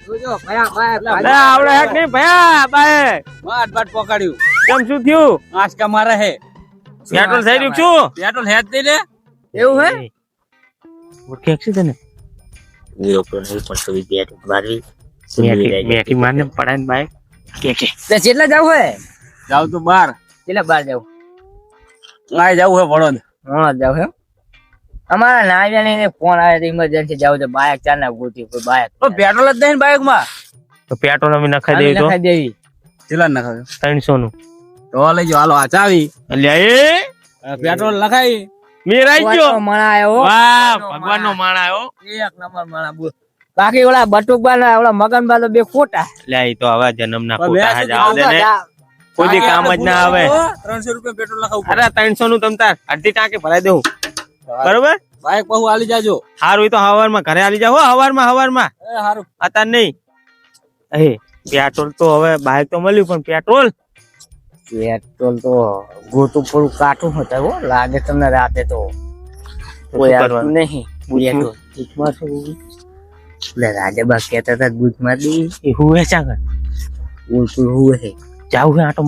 જોજો ભયા આવડે હેક નહીં ભયા બાય બાટ પકડ્યું કેમ શું થયું આંચકા મારે હે પેટ્રોલ થઈ રહ્યું છું પેટ્રોલ હે જ નહીં લે એવું હે ઓળખે છે તને મેઠી મારને પડાઈને બાઈક કે કેટલા જાવ હે જાવ તો બાર કેટલા બાર જાવ આ જાવ હે વડોદ હા જાવ હે અમારા નાવ્યા ફોન આવે તો ઇમરજન્સી જાવ તો બાઇક ચાર ના ગોતી કોઈ બાઇક તો પેટ્રોલ જ નહીં બાઇક માં તો પેટ્રોલ અમે નખાઈ દેવી તો નખાઈ દેવી કેટલા નખાવ્યો 300 નું તો લઈ જાઓ હાલો આ ચાવી અલ્યા એ પેટ્રોલ લખાઈ મેરાઈ ગયો મણા આવ્યો વાહ ભગવાન નો માણા આવ્યો એક નંબર મણા બોલ બાકી ઓલા બટુકબા ના ઓલા મગનબા તો બે ખોટા લે ઈ તો હવે જન્મ ના ખોટા હે જાવ દે ને કોઈ કામ જ ના આવે 300 રૂપિયા પેટ્રોલ લખાવું અરે 300 નું તમ તાર અડધી ટાંકે ભરાઈ દેવું બરોબર બાઇક બહુ આલી જાજો હારું ઈ તો હવારમાં ઘરે આલી જાવ હવારમાં એ હારું અતાર નહીં એ પેટ્રોલ તો હવે બાઈક તો મળ્યું પણ પેટ્રોલ તો ગોતું થોડું કાઠું હતું હો લાગે તમને રાતે તો કોઈ આવતું નહીં રાજબા કેતા હતા બુજ મારી એ હુએ ચાગર ઉલટું હુએ હે જાવ હે આટો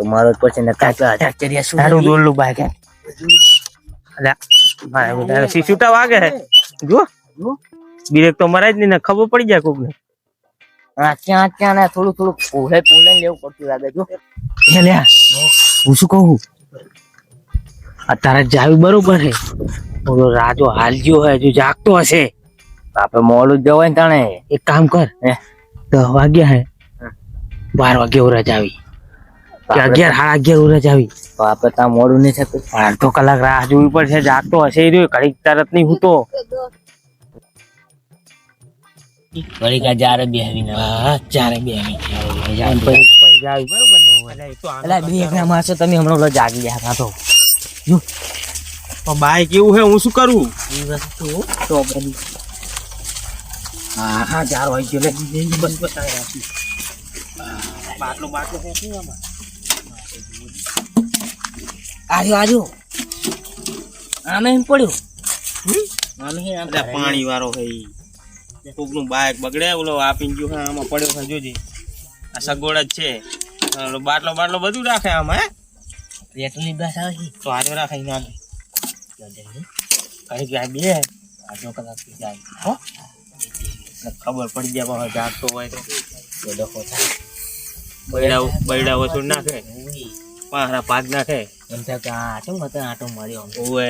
મારો જ પછી ને કાકા ચરિયા શું તારું દોરલું બાઈક હે અલ્યા મારે તારે સીસુટા વાગે હે જો બ્રેક તો મરાય જ નહીં ને ખબર પડી જાય કોક ને ત્યાં ને થોડું પોલે લેવું પડતું લાગે જો એ લ્યા હું શું કહું અત્યારે જાવી બરોબર હે ઓલો રાજો હાલ ગયો હે જો જાગતો હશે આપડે મોડું જ જવાય ને તાણે એક કામ કર 10 વાગ્યા હે 12 વાગે ઉરા જાવી કે 11 સાડા 11 ઉરા જાવી આપડે ત્યાં મોડું નહીં થતું અડધો કલાક રાહ જોવી પડશે જાગતો હશે એ રહ્યો ઘડીક તરત નહીં હું તો ઘડીકા જારે બેહવી હા ચારે બેહી પછી જાવી બરોબર ને એટલે બ્રેક ના મારશો તમે હમણાં ઓલો જાગી ગયા હતા તો બાઈક એવું હે હું શું કરું એ વસ્તુ તો બની હા ચાર હોય ગયો બસ બતાવી રાખી બાટલો હે શું આમાં આજો આમે એમ પડ્યો પાણી વાળો હે કોક નું બાઈક બગડે ઓલો આપીને ગયો આમાં પડ્યો છે જોજે આ સગવડ જ છે બાટલો બધું રાખે આમાં હે પેટ્રોલ બસ આવે તો આજો રાખે ના કઈ ગયા બે આજો કલાક થી જાય હો ખબર પડી જાય બહુ જાગતો હોય તો ડખો થાય બૈડા વસૂલ નાખે પાહરા પાક નાખે એમ થાય કે આટો માર્યો ઓએ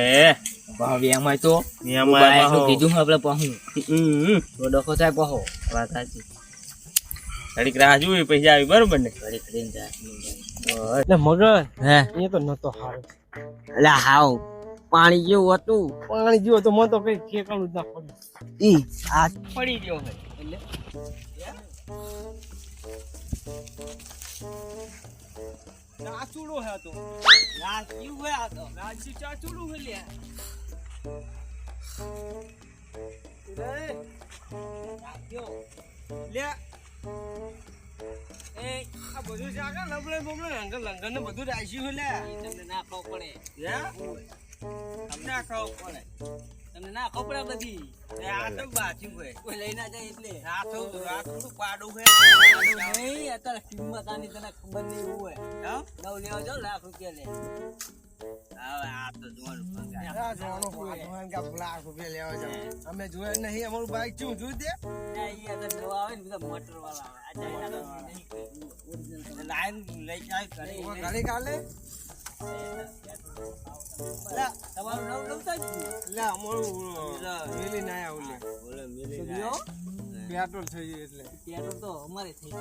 ભાવ એમાં તો કીધું આપડે પહોંચું તો ડખો થાય પહો વાત સાચી ઘડીક રાહ જોવી પછી આવી બરોબર ને ઘડીક રહીને એટલે મગર હે એ તો નતો હારો એટલે હાવ પાણી જેવું હતું પાણી જેવો તો મને તો કઈ ઠેકાણું જ ના પડ્યું ઈ આ પડી ગયો ને એટલે ચાચુડો હે તો રાજીવ હે આ તો રાજી ચાચુડો હે લે લે એ આ બધું જાગા લબડે બબડે લંગર ને બધું રાખ્યું લે તમને ના ખાવ પડે તમને ના ખાવ પડે તમને ના ખાવ પડે બધી આ તો બાચી હોય કોઈ લઈ ના જાય એટલે આ થોડું પાડું હે નહીં અત્યારે કિંમત આની તને ખબર નહીં હોય નવ લેવા જાવ ₹1,00,000 લે હવે આ તો જોવાનું અમે જોયા નહીં અમારું બાઈક શું જોઈ દે નવા આવે ને બધા મોટર વાળા લાઈન લઈ જાય ઘરે કાલે તમારું નવ નવતા જ લે અમારું મેલી ના આવું લે પેટ્રોલ થઈ ગયું એટલે પેટ્રોલ તો અમારે થઈ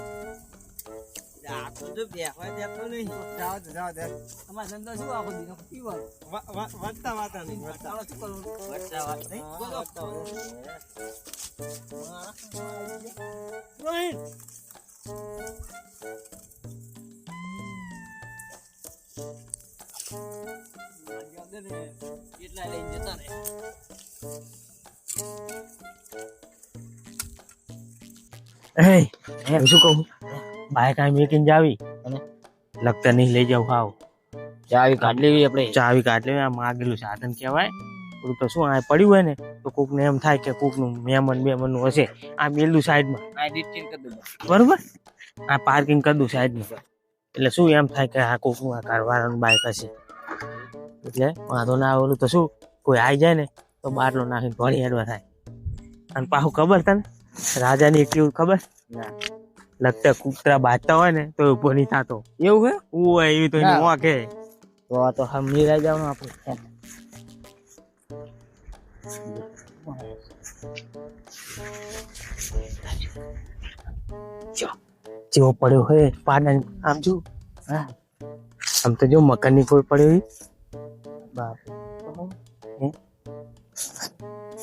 આ તો જો બેહવા દેતો નહીં જાવ દે અમાર ધંધો શું આખો દીનો પીવાનું વધતા વાતા નહીં વધતા શું કરવું વધતા વાત નહીં રોહિત એટલા લઈને જતા રહે શું કહું બાઈક આ મેકીને જાવી અને લગતા નહીં લઈ જાવ હાવ ચાવી કાઢ લેવી આપણે. ચાવી કાઢ લેવી. આ માગેલું સાધન કહેવાય. પેલું તો શું આ પડ્યું હોય ને તો કોકને એમ થાય કે કોકનું મહેમાન નું હશે. આ મેલું સાઈડમાં આ ડિસ્ટિંગ કરી દો. બરોબર. આ પાર્કિંગ કરી દઉં સાઈડમાં. એટલે શું એમ થાય કે આ કોકનું આ કારવાળાનું બાઈક હશે. એટલે વાંધો ના ઓલું તો શું કોઈ આવી જાય ને તો બાટલો નાખીને ઘોડી હેડવા થાય. અને પાછું ખબર તને રાજાની એક કેવું ખબર લગતા કૂતરા બાજતા હોય ને તો ઉભો નહીં થતો. એવું હે? ઓય એવી તો એની વાંકે. તો આ તો હમની રહી જવાનું આપણે. જેવો પડ્યો હોય પાડા આમ જો. હા આમ તો જો મકાન ની કોઈ પડ્યો બાપ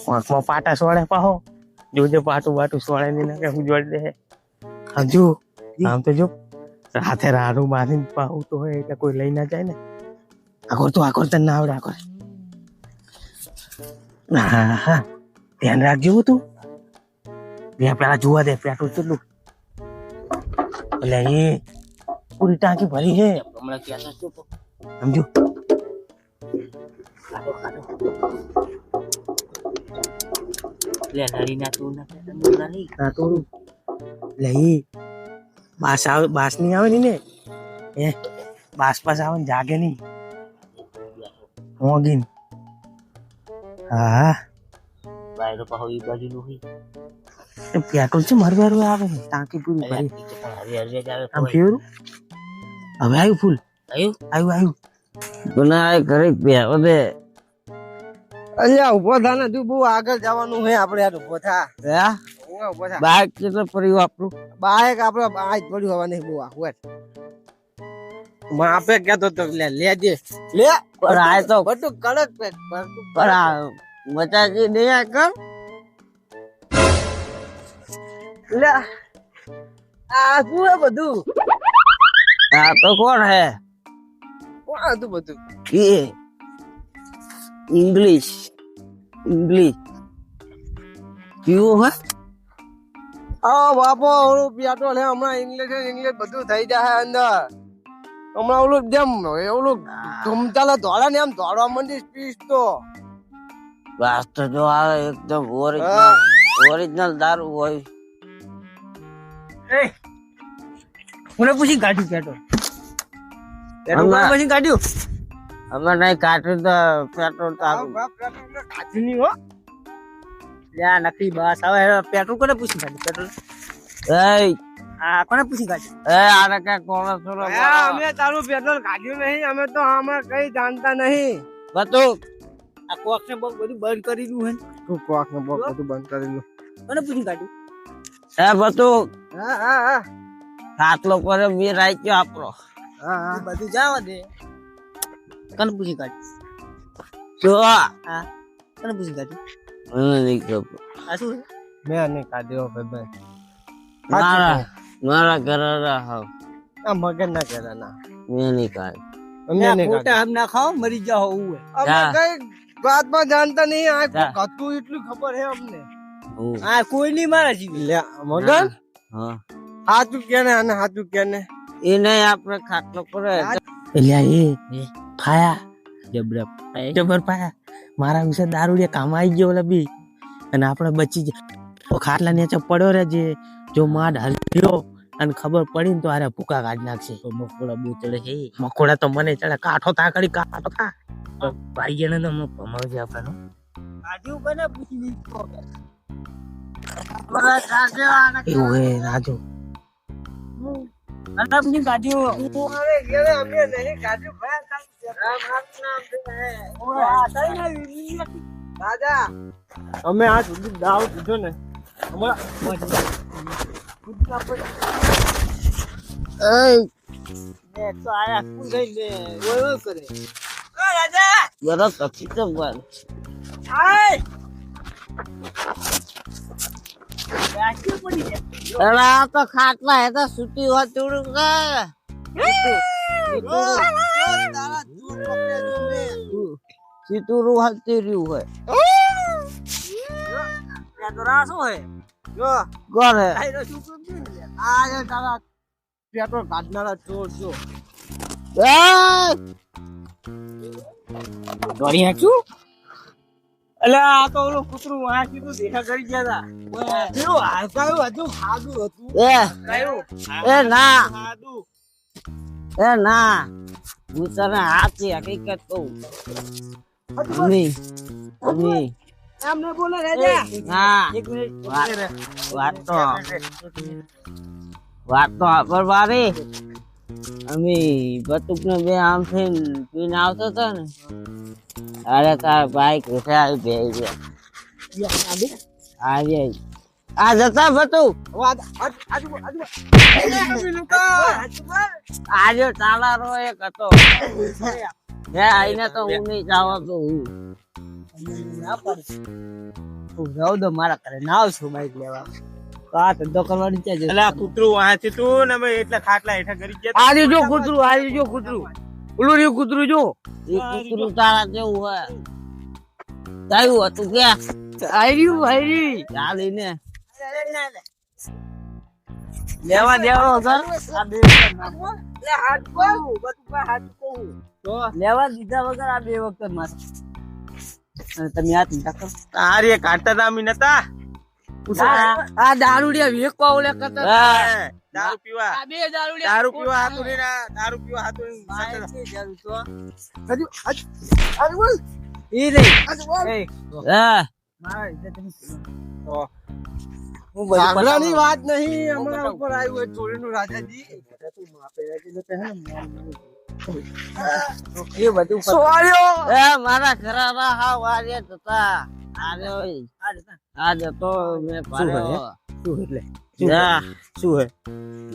આંખમાં પાટા સોળે પાહો જોજે પાટું બાટું સોળે ની નાખે હું જોડી દે. આમ જો આમ તો જો હાથે રાડું મારીને પાહું તો હોય એટલે કોઈ લઈ ના જાય ને. આગળ તને ના આવડે આગળ. હા હા ધ્યાન રાખજો તું. બે પેલા જોવા દે પેટ્રોલ કેટલું. એટલે એ પૂરી ટાંકી ભરી છે હમણાં ક્યાં શું સમજો. લે નડી ના તું ના નહીં ના તોડું. એટલે એ બાસ નહીં આવે ને એ બાસ આવે ને જાગે નહીં મોગીન. હા બાયરો પાહો ઈ બાજુ નું હોય. પેટ્રોલ છે મારું આવે ને ટાંકી પૂરી ભરી. હરી જ આવે આમ ફેરું હવે આવ્યું ફૂલ. આવ્યું ગુના ઘરે બેહો દે. અલ્યા ઉભો થા ને તું બહુ આગળ જવાનું હે આપણે યાર ઉભો થા. હા ઉભો થા. બાઈક કેટલો પડ્યું આપણું. બાઈક આપણે આજ પડ્યું હવા નહીં બહુ આખું માપે કેતો તો લેજે લે. પણ આ તો બધું કડક પેક પણ આ બચાજી દયા કર. લે આ શું હે બધું? આ તો કોણ હે? કોણ હતું બધું? એ ઇંગ્લિશ કેવું હે? હા બાપો ઓલું પેટ્રોલ હે હમણાં ઇંગ્લિશ બધું થઈ જાય અંદર. હમણાં ઓલું જેમ ઓલું ધૂમ ચાલે દોડા ને એમ દોડવા માંડી સ્પીડ તો. બસ તો જો આવે એકદમ ઓરિજિનલ દારૂ હોય. મને પૂછી કાઢ્યું પેટ્રોલ પછી કાઢ્યું. અમે નહીં કાઢ્યું તો પેટ્રોલ તો કાચી નહીં હો. લ્યા નકલી બસ હવે પેટ્રોલ કોને પૂછી કાઢ્યું પેટ્રોલ? એ આ કોને પૂછી કાઢ્યું? આને કઈ કોણ છોરો અમે તારું પેટ્રોલ કાઢ્યું નહીં. અમે તો આમાં કઈ જાણતા નહીં. બતું આ કોક ને બહુ બધું બંધ કરી દીધું હે. તું કોક ને બોક બધું બંધ કરેલું. કોને પૂછી કાઢ્યું? એ બતું હા હા હા ખાટલો પર વીર રાખ્યો આપણો. હા હા બધું જવા દે. કોને પૂછી કાઢ્યું? જો હા કોને પૂછી કાઢ્યું? મને નહીં ખબર. આ શું છે? મેં નહીં કાઢ્યો ભાઈ. મારા ઘરે રાહ આ મગજ ના કરે ના. મેં નહીં કાઢ. અમે નહીં ખોટા હમ ના ખાઓ મરી જાઓ એવું હે. અમે જા. કઈ વાતમાં જાણતા નહીં. આ જા. હતું એટલું ખબર હે અમને. આ કોઈ નહીં મારા જીવી. લે મગન હા હાચું કે ને અને હાચું કે ને. એ નહીં આપણે ખાટલો પર એટલે એ ફાયા જબર ફાયા. મારા વિશે દારૂડિયા કામ આવી ગયો ઓલા બી અને આપણે બચી ગયા. તો ખાટલા નીચે પડ્યો રે જે જો માડ હલ્યો અને ખબર પડી ને તો આરે ભૂકા કાઢી નાખશે. મકોડા બહુ ચડે છે. મકોડા તો મને ચડે. કાઠો થા કરી કાઠો થા ભાઈ જણે તો ભમાવજે આપણે. આજુ બને પૂછી એવું હે રાજુ પૂછી કાઢ્યું. અરે ઘેરે અમે નહીં કાઢ્યું ભાઈ. દાદા અમે આ સુધી દાવ દીધો ને બરફ પછી તો બંધ. અરે આ તો ખાટલા હે તો સુતી હોત થોડું સીતુરું હાલતી રહ્યું હોય. કોણ હે? પેટ્રોલ કાઢનારા ચોર છો. એ! દોડી નાખ્યું એટલે આ તો ઓલું કૂતરું આ કીધું દેખા કરી ગયા હતા કેવું હાલકાયું હતું ખાધું હતું એ ના સાદું એ ના હું તને સાચી હકીકત કહું અમી એમને બોલે રાજા ના એક મિનિટ વાત તો વાપરવારી અમી બતુક ને બે આમ થઈને પીને આવતો હતો ને અરે તાર બાઈક ઉઠે આવી બે આજે આ જતા બતુક આજે ચાલારો એક હતો હે આઈને તો હું નહીં જાવ તો હું જાઉં તો મારા ઘરે ના આવશું બાઈક લેવા તો આ ધંધો કરવાની છે એટલે આ કૂતરું વાંચી તું ને અમે એટલે ખાટલા હેઠા કરી ગયા આજે જો કૂતરું ઓલું રહ્યું કૂતરું જો એ કૂતરું તારા જેવું હોય તારું હતું કે હારી ચાલીને લેવા દેવો સર લેવા દીધા વગર આ બે વખત મારે અને તમે હાથ નહીં રાખો આ રે કાઢતા હતા અમે નતા આ દારૂડિયા વેકવા ઓલે કરતા દારૂ પીવા આ બે દારૂડિયા દારૂ પીવા હાથું નહીં ના દારૂ પીવા હાથું નહીં ઈ રહી હા હું બધું સાંભળવાની વાત નહીં અમારા ઉપર આવ્યું હોય ચોરીનું રાજાજી એ બધું એ મારા ઘરના હાવ આજે હતા આજે તો મેં પાડ્યો શું એટલે જા શું હે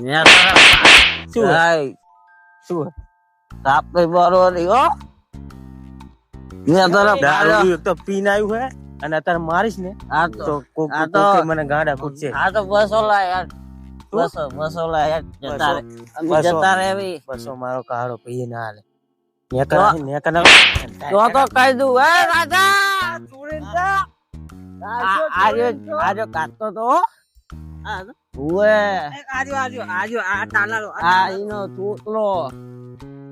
મેં તારા શું હાય શું તાપે બરો રહ્યો મેં તારા પાડ્યો દારૂ એક તો પીને આવ્યું હે અને અત્યારે મારીશ ને આ તો તો કોક આ તો મને ગાડા ખૂટશે આ તો બસો લાય બસો લાય જતા રે અમે જતા રે ભઈ બસો મારો કાળો પીએ ના હાલે તો કહી દઉં એ રાજા આજો કાઢતો તો ઉએ આ ઈનો તોતલો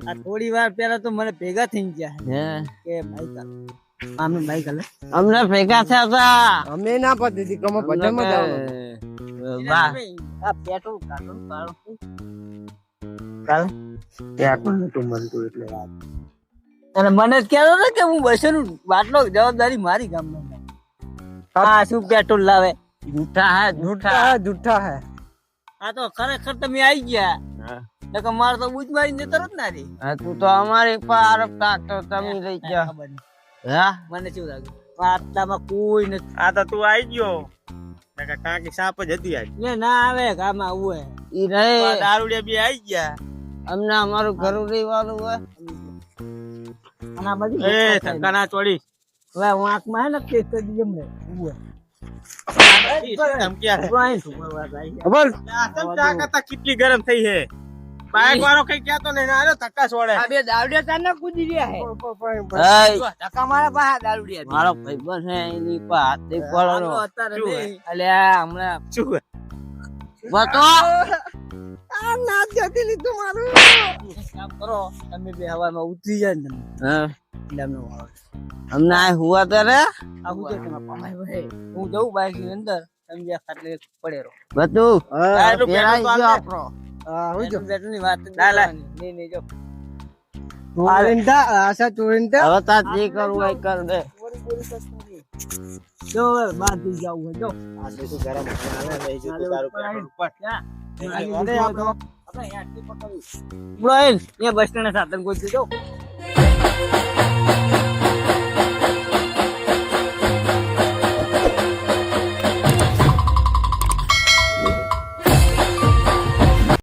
આ થોડી વાર પહેલા તો મને ભેગા થઈ ગયા હે કે બાઈક અમે બાઈક હલે અમને ભેગા થયા હતા અમે ના પડી હતી કમ ભજનમાં જવાનું વાહ આ પેટ્રોલ કાઢો કાલ ત્યાં નતું મળતું એટલે વાત અને મને જ કહેતો ને કે હું બસનું બાટલો જવાબદારી મારી ગામનો હા શું પેટ્રોલ લાવે જૂઠા હે જૂઠા જૂઠા હે આ તો ખરેખર તમે આવી ગયા નકર મારે તો બૂજ મારીને તરત ના રે હા તું તો અમારી પર આરોપ કાઢતો તમે રહી ગયા હા મને શું લાગ્યું આટલામાં કોઈ નથી આ તો તું આવી ગયો નકર ટાંકી સાપ જ હતી આજ ને ના આવે ગામમાં આવું હે ઈ રહે દારૂડિયા બી આવી ગયા અમને અમારું ઘરું વાળું હોય અને આ બધી એ ધક્કા ના ચોડી હવે હું આંખમાં હે ને કેસ કરી દીધું એમને આવું બોલ ચા કરતા કેટલી ગરમ થઈ હે બાઈક વાળો કઈ કહેતો નહીં ને આને ધક્કા છોડે આ બે દાવડિયા તાને કૂદી રહ્યા હે ધક્કા મારા પાસે દાવડિયા મારો ભાઈબંધ છે એની પર હાથ દઈ પડવાનો અત્યારે શું હે? નહીં. અલ્યા હમણાં શું હે? બતો આ ના જતી લીધું મારું કામ કરો તમે બે હવામાં ઉતરી જાય ને તમે હા ડમનો વાળો અમને આ હુઆ તારે આ હું તો તમે પમાય ભાઈ હું જઉં બાઈક ની અંદર તમે બે ખાટલે પડે રહો બતું એટલું પેરાઈ પેટ્રોલ તો ગયો આલે. આપણો હા હું જો બેટની વાત ના, ના. નહીં નહીં જો આલિંદા આશા ચોરિંદા હવે તાર જે કરવું હોય એ કર દે જો બાર થી જાવું હોય જો આ તો શું ગરમ હાલે રહી જો તું તારું પેટ્રોલ ઉપર. આપણે યાર થી પકડ્યું બસ સ્ટેન્ડ સાધન ગોતી જો